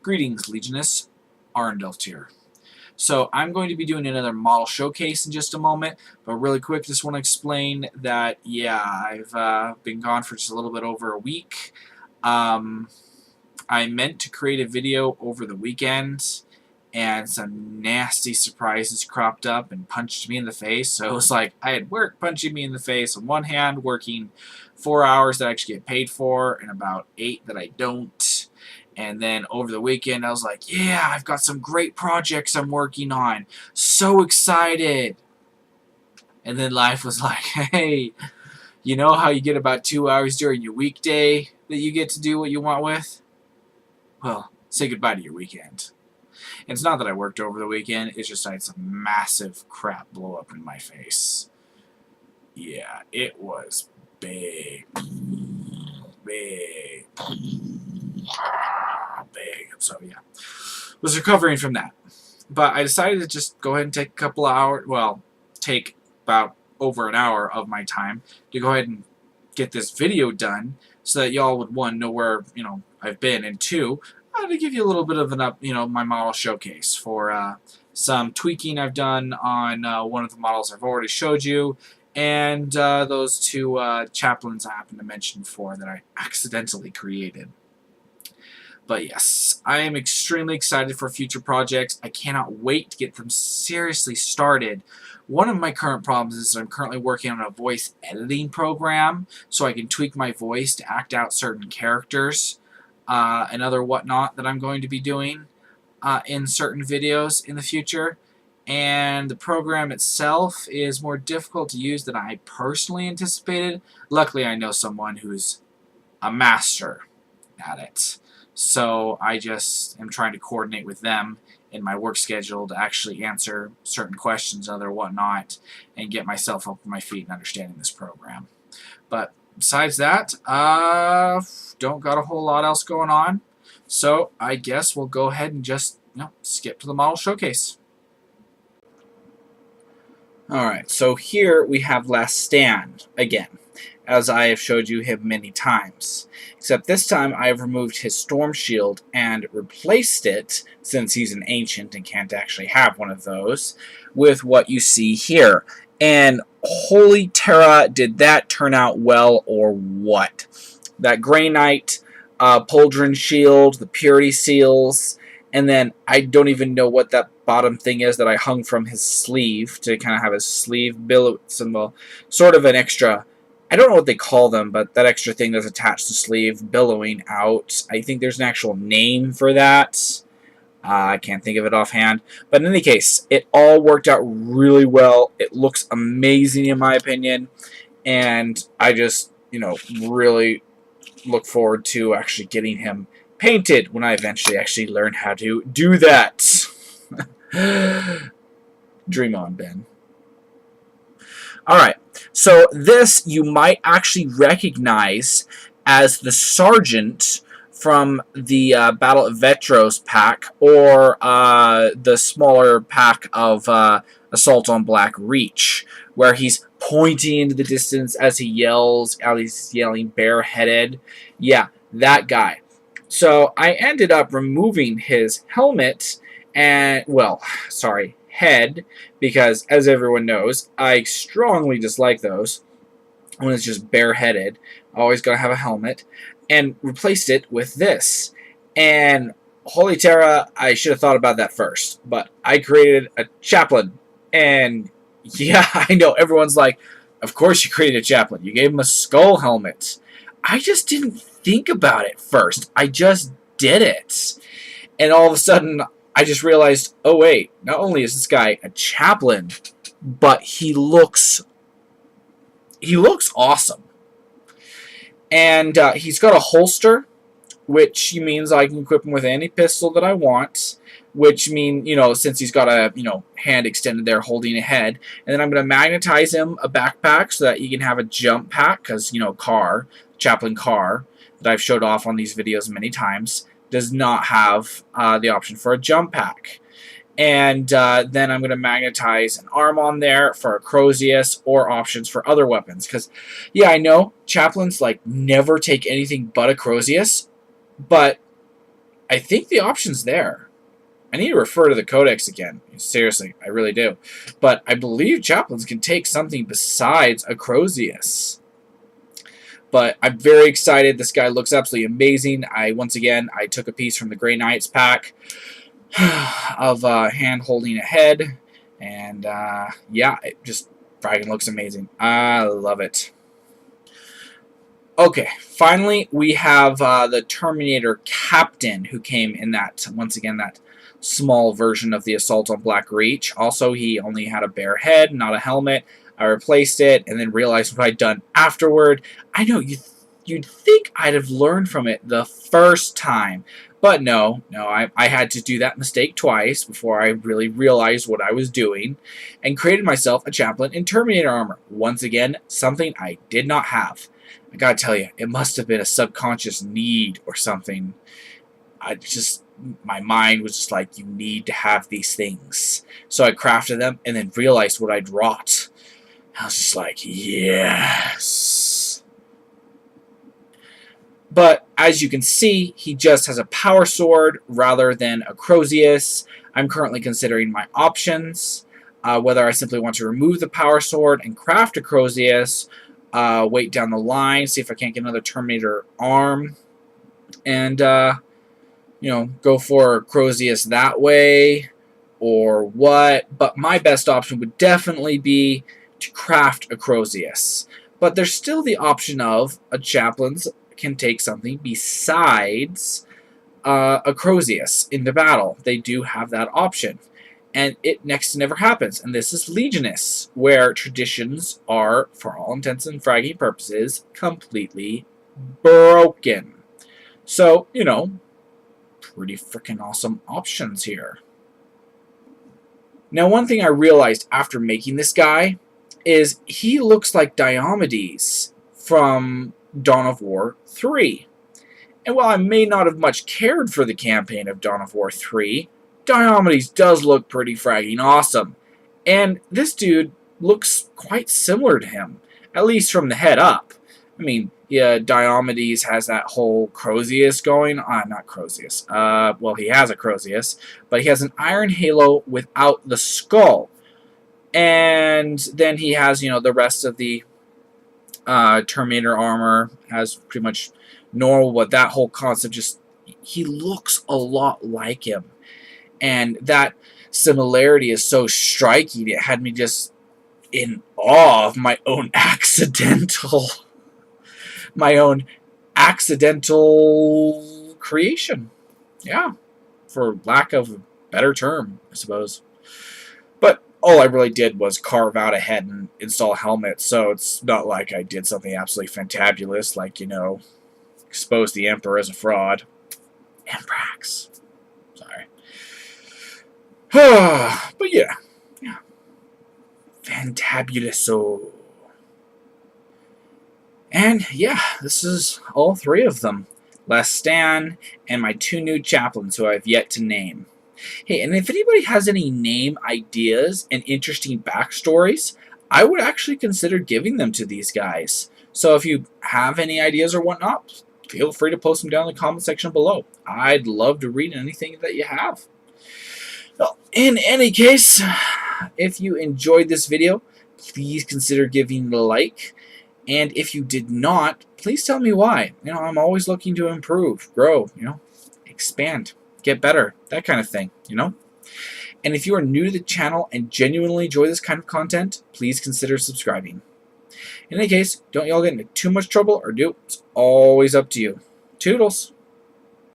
Greetings, Legionists, Arndelft here. So I'm going to be doing another model showcase in just a moment, but really quick, just want to explain that, yeah, I've been gone for just a little bit over a week. I meant to create a video over the weekend, and some nasty surprises cropped up and punched me in the face. So it was like I had work punching me in the face on one hand, working 4 hours that I actually get paid for, and about 8 that I don't. And then over the weekend, I was like, yeah, I've got some great projects I'm working on. So excited. And then life was like, hey, you know how you get about 2 hours during your weekday that you get to do what you want with? Well, say goodbye to your weekend. And it's not that I worked over the weekend, it's just I had some massive crap blow up in my face. Yeah, it was big. Big. So yeah, was recovering from that. But I decided to just go ahead and take a couple of hours, well, take about over an hour of my time to go ahead and get this video done so that y'all would, one, know where, I've been, and two, to give you a little bit of an my model showcase for some tweaking I've done on one of the models I've already showed you, and those two chaplains I happened to mention before that I accidentally created. But yes, I am extremely excited for future projects. I cannot wait to get them seriously started. One of my current problems is that I'm currently working on a voice editing program so I can tweak my voice to act out certain characters and other whatnot that I'm going to be doing in certain videos in the future. And the program itself is more difficult to use than I personally anticipated. Luckily, I know someone who's a master at it. So I just am trying to coordinate with them in my work schedule to actually answer certain questions and other whatnot and get myself up on my feet and understanding this program. But besides that, don't got a whole lot else going on. So I guess we'll go ahead and just skip to the model showcase. Alright, so here we have Last Stand again, as I have showed you him many times. Except this time I have removed his storm shield and replaced it, since he's an ancient and can't actually have one of those, with what you see here. And holy Terra, did that turn out well or what? That Grey Knight, Pauldron shield, the Purity seals, and then I don't even know what that bottom thing is that I hung from his sleeve to kind of have his sleeve billow symbol, sort of an extra, I don't know what they call them, but that extra thing that's attached to the sleeve billowing out. I think there's an actual name for that. I can't think of it offhand. But in any case, it all worked out really well. It looks amazing in my opinion. And I just, really look forward to actually getting him painted when I eventually actually learn how to do that. Dream on, Ben. Alright, so this you might actually recognize as the Sergeant from the Battle of Vetros pack, or the smaller pack of Assault on Black Reach, where he's pointing into the distance as he yells, he's yelling bareheaded. Yeah, that guy. So I ended up removing his helmet and, head, because as everyone knows, I strongly dislike those when it's just bareheaded. Always gotta have a helmet, and replaced it with this. And holy Terra, I should have thought about that first, but I created a chaplain. And yeah, I know everyone's like, of course you created a chaplain, you gave him a skull helmet. I just didn't think about it first. I just did it. And all of a sudden, I just realized, oh wait, not only is this guy a chaplain, but he looks awesome. And he's got a holster, which means I can equip him with any pistol that I want, which means, since he's got a, hand extended there holding a head. And then I'm going to magnetize him a backpack so that he can have a jump pack, because, chaplain car that I've showed off on these videos many times does not have the option for a jump pack. And then I'm going to magnetize an arm on there for a Crozius, or options for other weapons. Because, yeah, I know chaplains never take anything but a Crozius, but I think the option's there. I need to refer to the codex again. Seriously, I really do. But I believe chaplains can take something besides a Crozius. But I'm very excited. This guy looks absolutely amazing. Once again, I took a piece from the Grey Knights pack of hand holding a head. And yeah, it just fragging looks amazing. I love it. Okay, finally we have the Terminator Captain, who came in that, once again, that small version of the Assault on Black Reach. Also, he only had a bare head, not a helmet. I replaced it and then realized what I'd done afterward. I know, you'd think I'd have learned from it the first time. But no, I had to do that mistake twice before I really realized what I was doing and created myself a chaplain in Terminator armor. Once again, something I did not have. I gotta tell you, it must have been a subconscious need or something. My mind was just like, you need to have these things. So I crafted them and then realized what I'd wrought. I was just like, yes. But as you can see, he just has a power sword rather than a Crozius. I'm currently considering my options. Whether I simply want to remove the power sword and craft a Crozius, wait down the line, see if I can't get another Terminator arm, and you know, go for Crozius that way, or what. But my best option would definitely be to craft a Crozius. But there's still the option of a chaplain's can take something besides a Crozius into battle. They do have that option. And it next to never happens. And this is Legionist, where traditions are, for all intents and fragging purposes, completely broken. So, you know, pretty freaking awesome options here. Now, one thing I realized after making this guy is he looks like Diomedes from Dawn of War 3. And while I may not have much cared for the campaign of Dawn of War 3, Diomedes does look pretty fragging awesome. And this dude looks quite similar to him, at least from the head up. I mean, yeah, Diomedes has that whole Crozius going on. Not Crozius. Well, he has a Crozius, but he has an iron halo without the skull. And then he has, you know, the rest of the Terminator armor has pretty much normal, but that whole concept just, he looks a lot like him. And that similarity is so striking, it had me just in awe of my own accidental creation. Yeah, for lack of a better term, I suppose. But all I really did was carve out a head and install a helmet, so it's not like I did something absolutely fantabulous, like, you know, expose the Emperor as a fraud. Emprax. Sorry. But yeah. Fantabuloso. And yeah, this is all three of them. Les Stan and my two new chaplains who I've yet to name. Hey, and if anybody has any name ideas and interesting backstories, I would actually consider giving them to these guys. So if you have any ideas or whatnot, feel free to post them down in the comment section below. I'd love to read anything that you have. Well, in any case, if you enjoyed this video, please consider giving it a like. And if you did not, please tell me why. You know, I'm always looking to improve, grow, you know, expand, get better, that kind of thing, you know. And if you are new to the channel and genuinely enjoy this kind of content, please consider subscribing. In any case, don't y'all get into too much trouble or do. It's always up to you. Toodles.